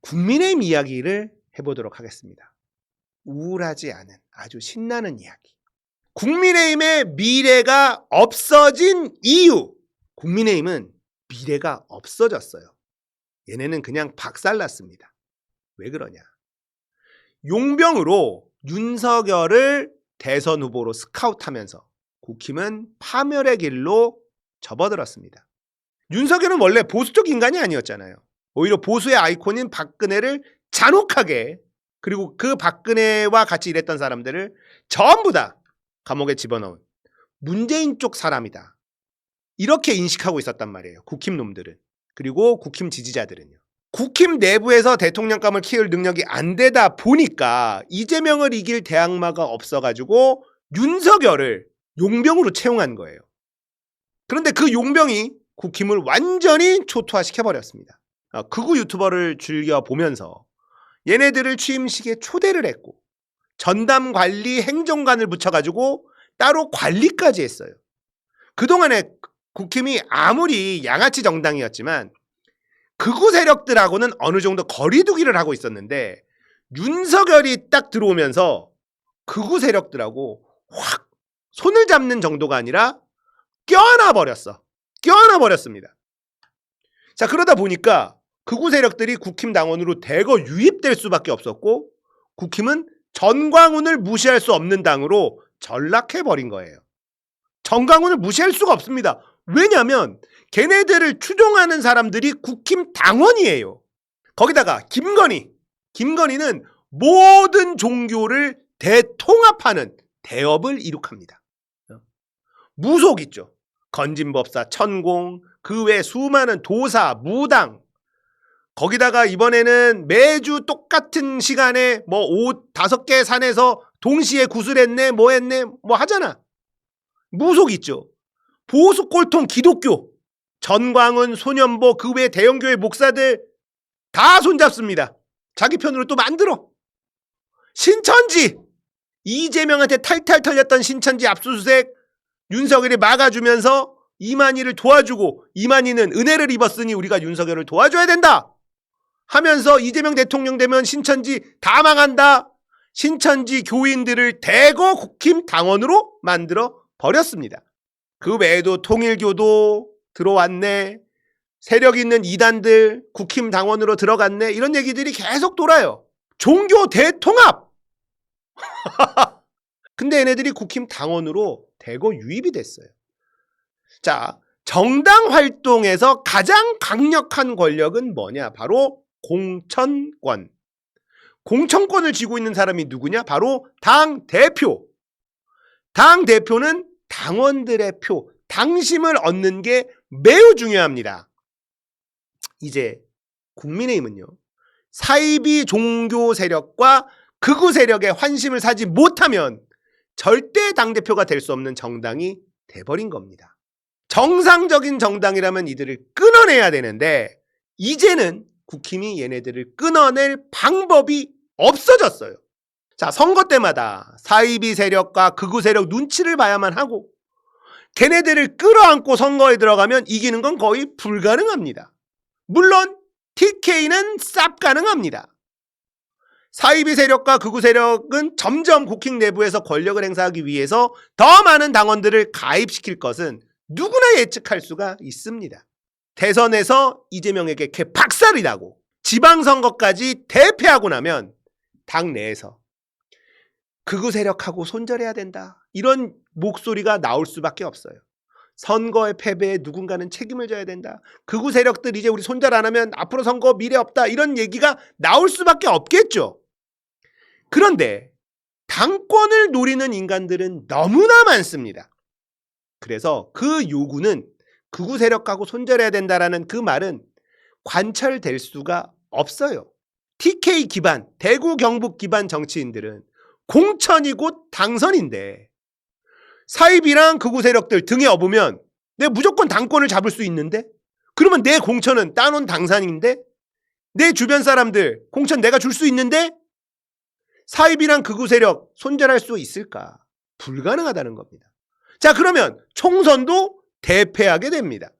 국민의힘 이야기를 해보도록 하겠습니다. 우울하지 않은 아주 신나는 이야기. 국민의힘의 미래가 없어진 이유. 국민의힘은 미래가 없어졌어요. 얘네는 그냥 박살났습니다. 왜 그러냐? 용병으로 윤석열을 대선 후보로 스카우트하면서 국힘은 파멸의 길로 접어들었습니다. 윤석열은 원래 보수적 인간이 아니었잖아요. 오히려 보수의 아이콘인 박근혜를 잔혹하게, 그리고 그 박근혜와 같이 일했던 사람들을 전부 다 감옥에 집어넣은 문재인 쪽 사람이다, 이렇게 인식하고 있었단 말이에요. 국힘 놈들은. 그리고 국힘 지지자들은요. 국힘 내부에서 대통령감을 키울 능력이 안 되다 보니까 이재명을 이길 대항마가 없어가지고 윤석열을 용병으로 채용한 거예요. 그런데 그 용병이 국힘을 완전히 초토화시켜버렸습니다. 극우 유튜버를 즐겨보면서 얘네들을 취임식에 초대를 했고 전담관리 행정관을 붙여가지고 따로 관리까지 했어요. 그동안에 국힘이 아무리 양아치 정당이었지만 극우 세력들하고는 어느 정도 거리두기를 하고 있었는데 윤석열이 딱 들어오면서 극우 세력들하고 확 손을 잡는 정도가 아니라 껴안아 버렸습니다. 자, 그러다 보니까 극우 세력들이 국힘 당원으로 대거 유입될 수밖에 없었고 국힘은 전광훈을 무시할 수 없는 당으로 전락해버린 거예요. 전광훈을 무시할 수가 없습니다. 왜냐하면 걔네들을 추종하는 사람들이 국힘 당원이에요. 거기다가 김건희는 모든 종교를 대통합하는 대업을 이룩합니다. 무속 있죠. 건진법사, 천공, 그 외 수많은 도사, 무당. 거기다가 이번에는 매주 똑같은 시간에 뭐 옷 5개 산에서 동시에 구슬했네, 뭐 했네, 뭐 하잖아. 무속 있죠. 보수 꼴통 기독교, 전광훈, 소년보, 그 외 대형교회 목사들 다 손잡습니다. 자기 편으로 또 만들어. 신천지, 이재명한테 탈탈 털렸던 신천지 압수수색 윤석열이 막아주면서 이만희를 도와주고, 이만희는 은혜를 입었으니 우리가 윤석열을 도와줘야 된다 하면서 이재명 대통령 되면 신천지 다 망한다. 신천지 교인들을 대거 국힘 당원으로 만들어 버렸습니다. 그 외에도 통일교도 들어왔네, 세력 있는 이단들 국힘 당원으로 들어갔네, 이런 얘기들이 계속 돌아요. 종교 대통합. 근데 얘네들이 국힘 당원으로 대거 유입이 됐어요. 자, 정당 활동에서 가장 강력한 권력은 뭐냐? 바로 공천권. 공천권을 쥐고 있는 사람이 누구냐? 바로 당대표. 당대표는 당원들의 표, 당심을 얻는 게 매우 중요합니다. 이제 국민의힘은요, 사이비 종교 세력과 극우 세력의 환심을 사지 못하면 절대 당대표가 될 수 없는 정당이 돼버린 겁니다. 정상적인 정당이라면 이들을 끊어내야 되는데 이제는 국힘이 얘네들을 끊어낼 방법이 없어졌어요. 자, 선거 때마다 사이비 세력과 극우 세력 눈치를 봐야만 하고 걔네들을 끌어안고 선거에 들어가면 이기는 건 거의 불가능합니다. 물론 TK는 쌉 가능합니다. 사이비 세력과 극우 세력은 점점 국힘 내부에서 권력을 행사하기 위해서 더 많은 당원들을 가입시킬 것은 누구나 예측할 수가 있습니다. 대선에서 이재명에게 개박살이 나고 지방선거까지 대패하고 나면 당 내에서 극우 세력하고 손절해야 된다, 이런 목소리가 나올 수밖에 없어요. 선거의 패배에 누군가는 책임을 져야 된다. 극우 세력들 이제 우리 손절 안 하면 앞으로 선거 미래 없다, 이런 얘기가 나올 수밖에 없겠죠. 그런데 당권을 노리는 인간들은 너무나 많습니다. 그래서 그 요구는 극우 세력하고 손절해야 된다라는 그 말은 관철될 수가 없어요. TK 기반, 대구 경북 기반 정치인들은 공천이 곧 당선인데 사이비랑 극우 세력들 등에 업으면 내가 무조건 당권을 잡을 수 있는데, 그러면 내 공천은 따놓은 당선인데, 내 주변 사람들 공천 내가 줄 수 있는데 사이비랑 극우 세력 손절할 수 있을까? 불가능하다는 겁니다. 자, 그러면 총선도 대패하게 됩니다.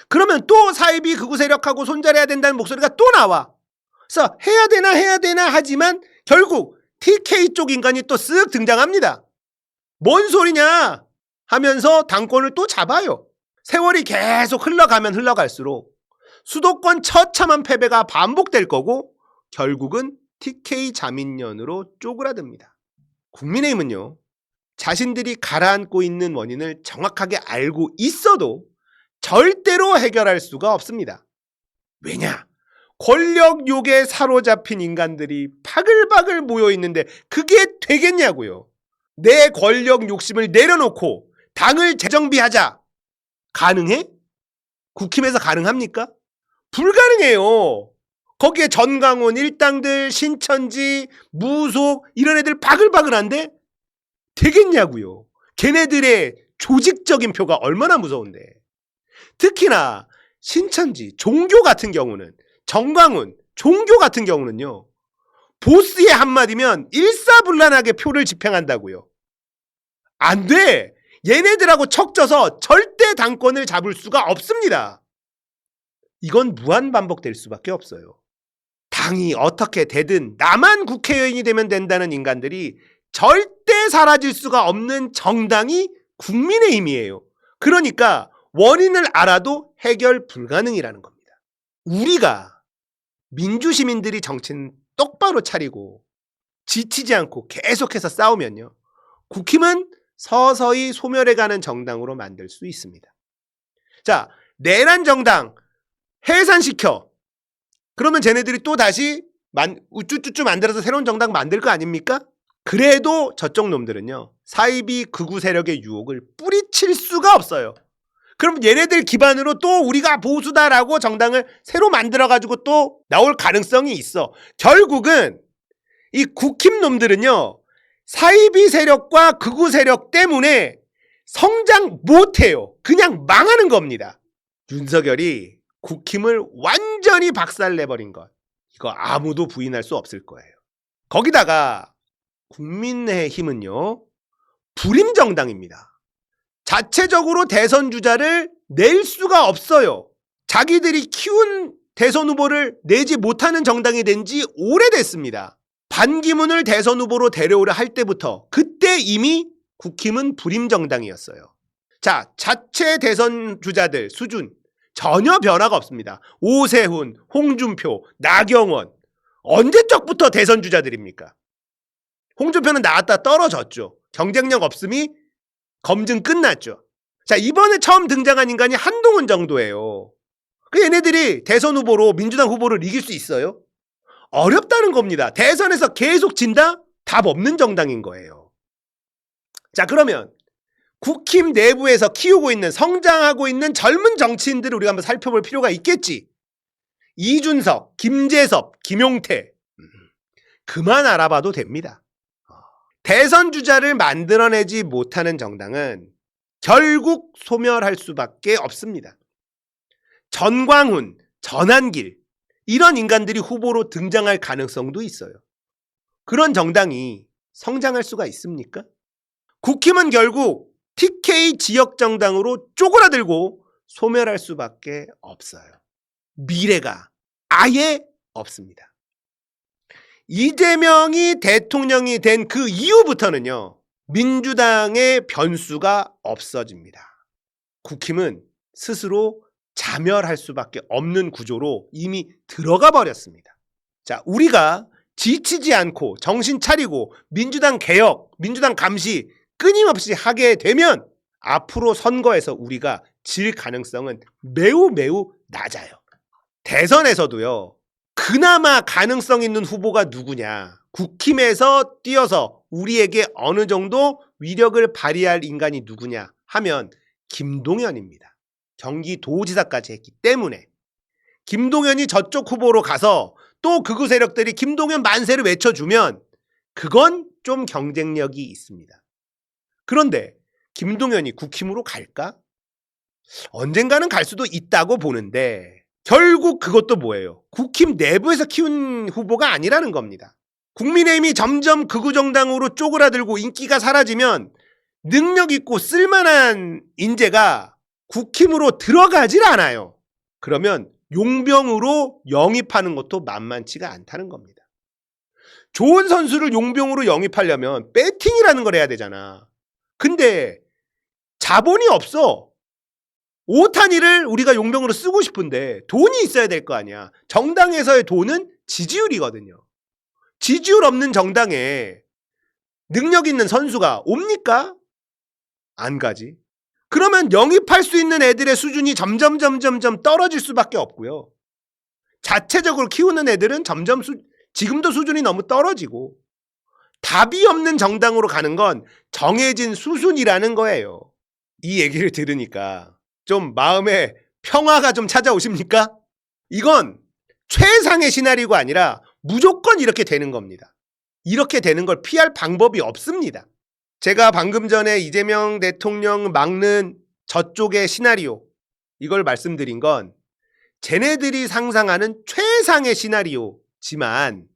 그러면 또 사이비 극우 세력하고 손절해야 된다는 목소리가 또 나와. 그래서 해야 되나 하지만 결국 TK 쪽 인간이 또 쓱 등장합니다. 뭔 소리냐 하면서 당권을 또 잡아요. 세월이 계속 흘러가면 흘러갈수록 수도권 처참한 패배가 반복될 거고 결국은 TK 자민련으로 쪼그라듭니다. 국민의힘은요, 자신들이 가라앉고 있는 원인을 정확하게 알고 있어도 절대로 해결할 수가 없습니다. 왜냐? 권력욕에 사로잡힌 인간들이 바글바글 모여 있는데 그게 되겠냐고요. 내 권력 욕심을 내려놓고 당을 재정비하자. 가능해? 국힘에서 가능합니까? 불가능해요. 거기에 전광훈 일당들, 신천지, 무속 이런 애들 바글바글한데 되겠냐고요. 걔네들의 조직적인 표가 얼마나 무서운데. 특히나 신천지, 종교 같은 경우는, 전광훈, 종교 같은 경우는요, 보스의 한마디면 일사불란하게 표를 집행한다고요. 안 돼. 얘네들하고 척져서 절대 당권을 잡을 수가 없습니다. 이건 무한 반복될 수밖에 없어요. 당이 어떻게 되든 나만 국회의원이 되면 된다는 인간들이 절대 사라질 수가 없는 정당이 국민의힘이에요. 그러니까 원인을 알아도 해결 불가능이라는 겁니다. 우리가 민주시민들이 정치는 똑바로 차리고 지치지 않고 계속해서 싸우면요, 국힘은 서서히 소멸해가는 정당으로 만들 수 있습니다. 자, 내란 정당 해산시켜. 그러면 쟤네들이 또 다시 우쭈쭈쭈 만들어서 새로운 정당 만들 거 아닙니까? 그래도 저쪽 놈들은요, 사이비 극우 세력의 유혹을 뿌리칠 수가 없어요. 그럼 얘네들 기반으로 또 우리가 보수다라고 정당을 새로 만들어가지고 또 나올 가능성이 있어. 결국은 이 국힘 놈들은요, 사이비 세력과 극우 세력 때문에 성장 못해요. 그냥 망하는 겁니다. 윤석열이 국힘을 완전히 박살내버린 것, 이거 아무도 부인할 수 없을 거예요. 거기다가 국민의힘은요, 불임정당입니다. 자체적으로 대선 주자를 낼 수가 없어요. 자기들이 키운 대선 후보를 내지 못하는 정당이 된 지 오래됐습니다. 반기문을 대선 후보로 데려오려 할 때부터 그때 이미 국힘은 불임정당이었어요. 자, 자체 대선 주자들 수준 전혀 변화가 없습니다. 오세훈, 홍준표, 나경원, 언제적부터 대선 주자들입니까? 홍준표는 나왔다 떨어졌죠. 경쟁력 없음이 검증 끝났죠. 자, 이번에 처음 등장한 인간이 한동훈 정도예요. 그 얘네들이 대선 후보로 민주당 후보를 이길 수 있어요? 어렵다는 겁니다. 대선에서 계속 진다? 답 없는 정당인 거예요. 자, 그러면 국힘 내부에서 키우고 있는, 성장하고 있는 젊은 정치인들을 우리가 한번 살펴볼 필요가 있겠지. 이준석, 김재섭, 김용태, 그만 알아봐도 됩니다. 대선 주자를 만들어내지 못하는 정당은 결국 소멸할 수밖에 없습니다. 전광훈, 전한길, 이런 인간들이 후보로 등장할 가능성도 있어요. 그런 정당이 성장할 수가 있습니까? 국힘은 결국 TK 지역 정당으로 쪼그라들고 소멸할 수밖에 없어요. 미래가 아예 없습니다. 이재명이 대통령이 된 그 이후부터는요, 민주당의 변수가 없어집니다. 국힘은 스스로 자멸할 수밖에 없는 구조로 이미 들어가 버렸습니다. 자, 우리가 지치지 않고 정신 차리고 민주당 개혁, 민주당 감시 끊임없이 하게 되면 앞으로 선거에서 우리가 질 가능성은 매우 낮아요. 대선에서도요, 그나마 가능성 있는 후보가 누구냐, 국힘에서 뛰어서 우리에게 어느 정도 위력을 발휘할 인간이 누구냐 하면 김동연입니다. 경기도지사까지 했기 때문에. 김동연이 저쪽 후보로 가서 또 극우 세력들이 김동연 만세를 외쳐주면 그건 좀 경쟁력이 있습니다. 그런데 김동연이 국힘으로 갈까? 언젠가는 갈 수도 있다고 보는데 결국 그것도 뭐예요? 국힘 내부에서 키운 후보가 아니라는 겁니다. 국민의힘이 점점 극우 정당으로 쪼그라들고 인기가 사라지면 능력 있고 쓸만한 인재가 국힘으로 들어가질 않아요. 그러면 용병으로 영입하는 것도 만만치가 않다는 겁니다. 좋은 선수를 용병으로 영입하려면 배팅이라는 걸 해야 되잖아. 근데 자본이 없어. 오타니를 우리가 용병으로 쓰고 싶은데 돈이 있어야 될 거 아니야. 정당에서의 돈은 지지율이거든요. 지지율 없는 정당에 능력 있는 선수가 옵니까? 안 가지. 그러면 영입할 수 있는 애들의 수준이 점점 떨어질 수밖에 없고요. 자체적으로 키우는 애들은 지금도 수준이 너무 떨어지고 답이 없는 정당으로 가는 건 정해진 수순이라는 거예요. 이 얘기를 들으니까 좀 마음에 평화가 좀 찾아오십니까? 이건 최상의 시나리오가 아니라 무조건 이렇게 되는 겁니다. 이렇게 되는 걸 피할 방법이 없습니다. 제가 방금 전에 이재명 대통령 막는 저쪽의 시나리오, 이걸 말씀드린 건 쟤네들이 상상하는 최상의 시나리오지만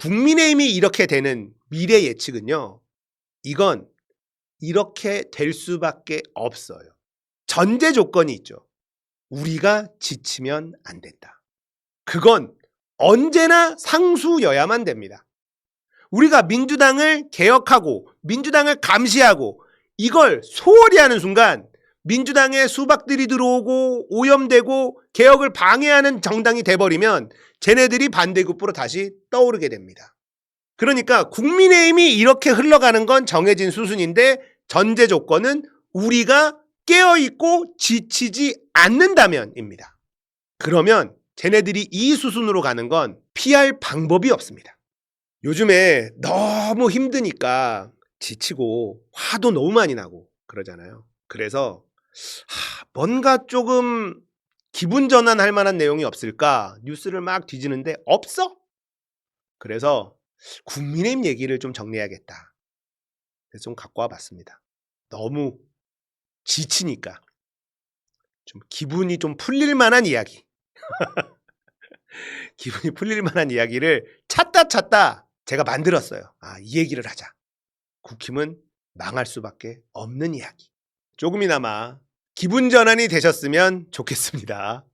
국민의힘이 이렇게 되는 미래 예측은요, 이건 이렇게 될 수밖에 없어요. 전제 조건이 있죠. 우리가 지치면 안 된다. 그건 언제나 상수여야만 됩니다. 우리가 민주당을 개혁하고 민주당을 감시하고 이걸 소홀히 하는 순간 민주당에 수박들이 들어오고 오염되고 개혁을 방해하는 정당이 돼버리면 쟤네들이 반대급부로 다시 떠오르게 됩니다. 그러니까 국민의힘이 이렇게 흘러가는 건 정해진 수순인데 전제 조건은 우리가 깨어있고 지치지 않는다면입니다. 그러면 쟤네들이 이 수순으로 가는 건 피할 방법이 없습니다. 요즘에 너무 힘드니까 지치고 화도 너무 많이 나고 그러잖아요. 그래서 뭔가 조금 기분 전환할 만한 내용이 없을까 뉴스를 막 뒤지는데 없어. 그래서 국민의힘 얘기를 좀 정리해야겠다. 그래서 좀 갖고 와봤습니다. 너무 지치니까 좀 기분이 좀 풀릴 만한 이야기. 기분이 풀릴 만한 이야기를 찾다 제가 만들었어요. 이 얘기를 하자. 국힘은 망할 수밖에 없는 이야기. 조금이나마 기분 전환이 되셨으면 좋겠습니다.